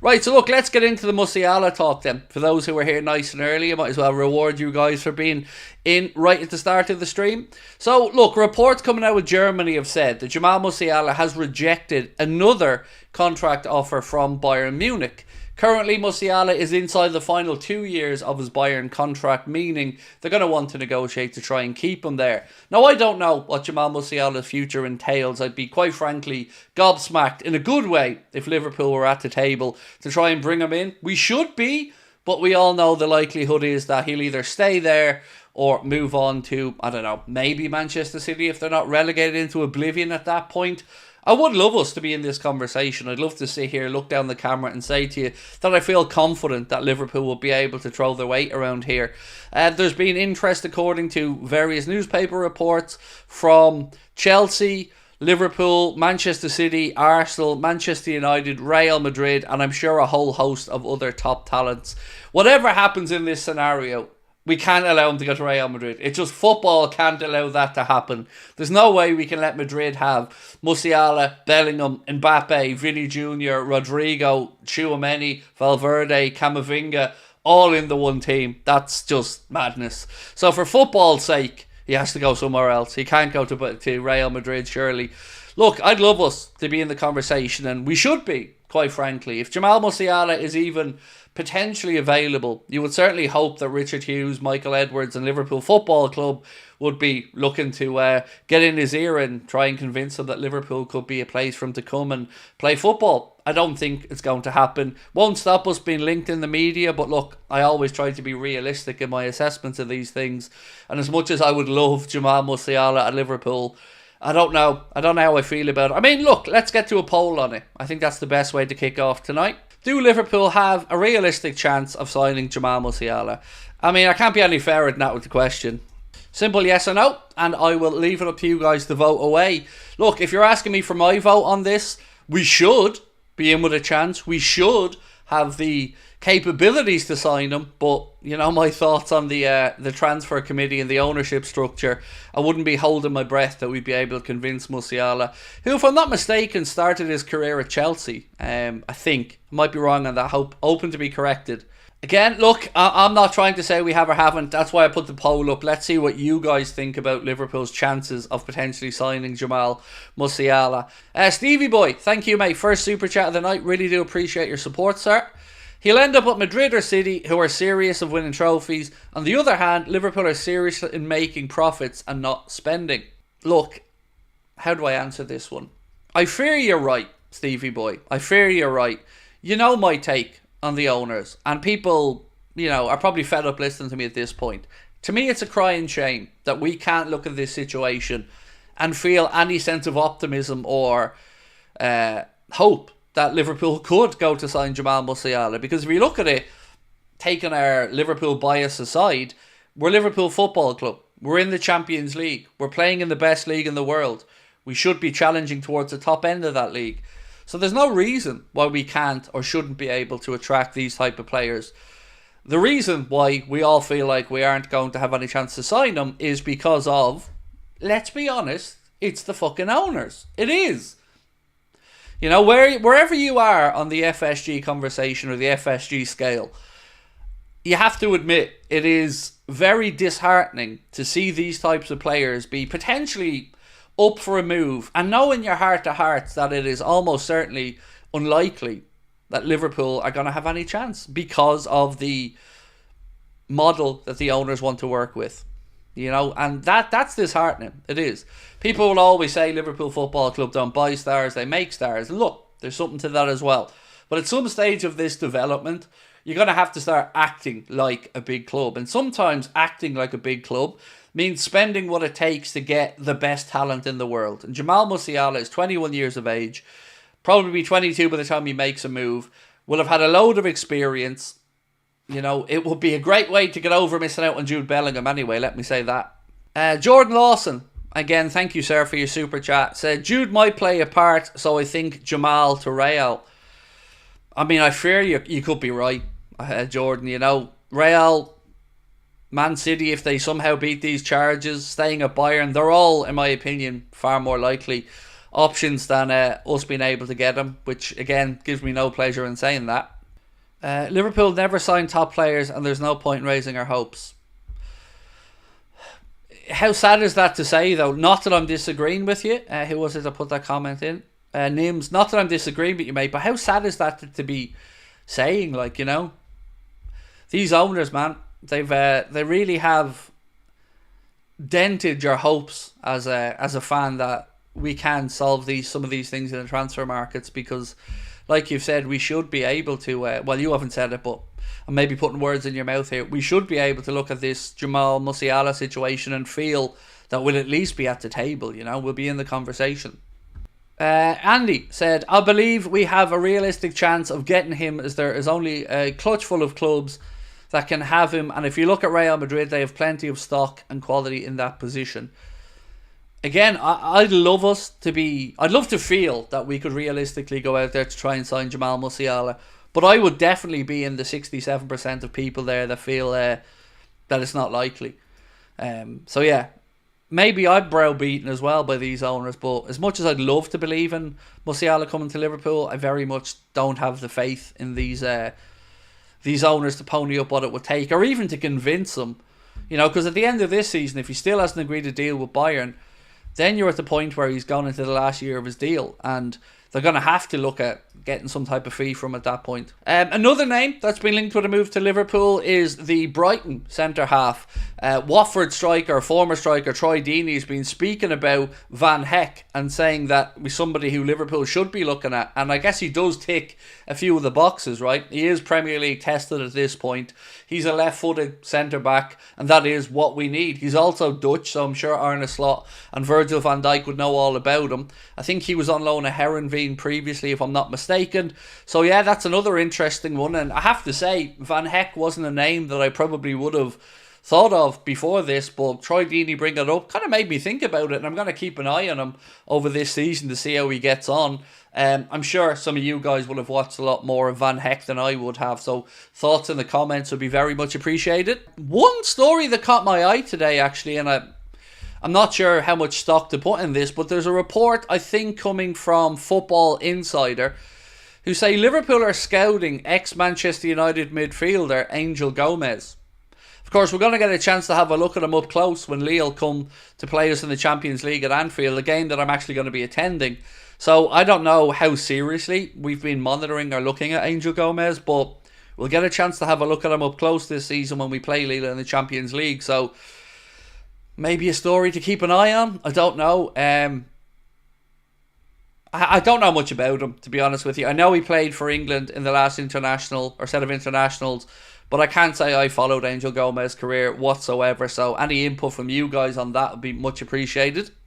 Right, so look, let's get into the Musiala talk then. For those who were here nice and early, I might as well reward you guys for being in right at the start of the stream. So, look, reports coming out of Germany have said that Jamal Musiala has rejected another contract offer from Bayern Munich. Currently, Musiala is inside the final 2 years of his Bayern contract, meaning they're going to want to negotiate to try and keep him there. Now, I don't know what Jamal Musiala's future entails. I'd be, quite frankly, gobsmacked in a good way if Liverpool were at the table to try and bring him in. We should be, but we all know the likelihood is that he'll either stay there or move on to, I don't know, maybe Manchester City if they're not relegated into oblivion at that point. I would love us to be in this conversation. I'd love to sit here, look down the camera and say to you that I feel confident that Liverpool will be able to throw their weight around here. There's been interest, according to various newspaper reports, from Chelsea, Liverpool, Manchester City, Arsenal, Manchester United, Real Madrid, and I'm sure a whole host of other top talents. Whatever happens in this scenario, we can't allow him to go to Real Madrid. It's just football can't allow that to happen. There's no way we can let Madrid have Musiala, Bellingham, Mbappe, Vinny Jr., Rodrigo, Tchouaméni, Valverde, Camavinga, all in the one team. That's just madness. So for football's sake, he has to go somewhere else. He can't go to Real Madrid, surely. Look, I'd love us to be in the conversation, and we should be, quite frankly. If Jamal Musiala is even potentially available, you would certainly hope that Richard Hughes, Michael Edwards and Liverpool Football Club would be looking to get in his ear and try and convince him that Liverpool could be a place for him to come and play football. I don't think it's going to happen. Won't stop us being linked in the media, but look, I always try to be realistic in my assessments of these things, and as much as I would love Jamal Musiala at Liverpool, I don't know how I feel about it. I mean, look, let's get to a poll on it. I think that's the best way to kick off tonight. Do Liverpool have a realistic chance of signing Jamal Musiala? I mean, I can't be any fairer than that with the question. Simple yes or no, and I will leave it up to you guys to vote away. Look, if you're asking me for my vote on this, we should be in with a chance. We should have the capabilities to sign him, but you know my thoughts on the transfer committee and the ownership structure. I wouldn't be holding my breath that we'd be able to convince Musiala, who, if I'm not mistaken, started his career at Chelsea. I think. I might be wrong on that. Open to be corrected. Again, look, I'm not trying to say we have or haven't. That's why I put the poll up. Let's see what you guys think about Liverpool's chances of potentially signing Jamal Musiala. Stevie Boy, thank you, mate. First super chat of the night. Really do appreciate your support, sir. He'll end up at Madrid or City, who are serious of winning trophies. On the other hand, Liverpool are serious in making profits and not spending. Look, how do I answer this one? I fear you're right, Stevie Boy. I fear you're right. You know my take on the owners, and people, you know, are probably fed up listening to me at this point. To me, it's a crying shame that we can't look at this situation and feel any sense of optimism or hope that Liverpool could go to sign Jamal Musiala. Because if you look at it, taking our Liverpool bias aside, we're Liverpool Football Club. We're in the Champions League. We're playing in the best league in the world. We should be challenging towards the top end of that league. So there's no reason why we can't or shouldn't be able to attract these type of players. The reason why we all feel like we aren't going to have any chance to sign them is because of, let's be honest, it's the fucking owners. It is. You know, wherever you are on the FSG conversation or the FSG scale, you have to admit it is very disheartening to see these types of players be potentially up for a move and know in your heart to hearts that it is almost certainly unlikely that Liverpool are going to have any chance because of the model that the owners want to work with. You know, and that's disheartening. It is. People will always say Liverpool Football Club don't buy stars, they make stars. And look, there's something to that as well. But at some stage of this development, you're going to have to start acting like a big club. And sometimes acting like a big club means spending what it takes to get the best talent in the world. And Jamal Musiala is 21 years of age, probably be 22 by the time he makes a move, will have had a load of experience. You know, it would be a great way to get over missing out on Jude Bellingham anyway, let me say that. Jordan Lawson, again, thank you, sir, for your super chat, said Jude might play a part, so I think Jamal to Real. I mean, I fear you could be right, Jordan. You know, Real, Man City, if they somehow beat these charges, staying at Bayern, they're all, in my opinion, far more likely. options than us being able to get him, which again gives me no pleasure in saying that. Liverpool never signed top players, and there's no point in raising our hopes. How sad is that to say, though? Not that I'm disagreeing with you. Who was it that put that comment in? Nims. Not that I'm disagreeing with you, mate, but how sad is that to be saying? Like, you know, these owners, man, they really have dented your hopes as a fan that we can solve some of these things in the transfer markets, because, like you've said, we should be able to. Well, you haven't said it, but I'm maybe putting words in your mouth here. We should be able to look at this Jamal Musiala situation and feel that we'll at least be at the table. You know, we'll be in the conversation. Andy said, I believe we have a realistic chance of getting him, as there is only a clutch full of clubs that can have him, and if you look at Real Madrid, they have plenty of stock and quality in that position. Again, I'd love to feel that we could realistically go out there to try and sign Jamal Musiala, but I would definitely be in the 67% of people there that feel that it's not likely. So yeah, maybe I'm browbeaten as well by these owners, but as much as I'd love to believe in Musiala coming to Liverpool, I very much don't have the faith in these owners to pony up what it would take, or even to convince them. You know, because at the end of this season, if he still hasn't agreed a deal with Bayern, then you're at the point where he's gone into the last year of his deal, and they're going to have to look at getting some type of fee from at that point. Another name that's been linked with a move to Liverpool is the Brighton centre-half. Watford former striker Troy Deeney has been speaking about Van Heck and saying that he's somebody who Liverpool should be looking at. And I guess he does tick a few of the boxes, right? He is Premier League tested at this point. He's a left-footed centre-back, and that is what we need. He's also Dutch, so I'm sure Arne Slot and Virgil van Dijk would know all about him. I think he was on loan at Herenveen previously, if I'm not mistaken. So yeah, that's another interesting one. And I have to say, Van Heck wasn't a name that I probably would have thought of before this, but Troy Deeney bring it up kind of made me think about it, and I'm going to keep an eye on him over this season to see how he gets on. I'm sure some of you guys will have watched a lot more of Van Heck than I would have, so thoughts in the comments would be very much appreciated. One story that caught my eye today, actually, and I'm not sure how much stock to put in this, but there's a report, I think, coming from Football Insider, who say Liverpool are scouting ex-Manchester United midfielder Angel Gomez. Of course, we're going to get a chance to have a look at him up close when Lille come to play us in the Champions League at Anfield, a game that I'm actually going to be attending. So I don't know how seriously we've been monitoring or looking at Angel Gomez, but we'll get a chance to have a look at him up close this season when we play Lille in the Champions League. So maybe a story to keep an eye on. I don't know. I don't know much about him, to be honest with you. I know he played for England in the last international or set of internationals, but I can't say I followed Angel Gomez's career whatsoever. So any input from you guys on that would be much appreciated.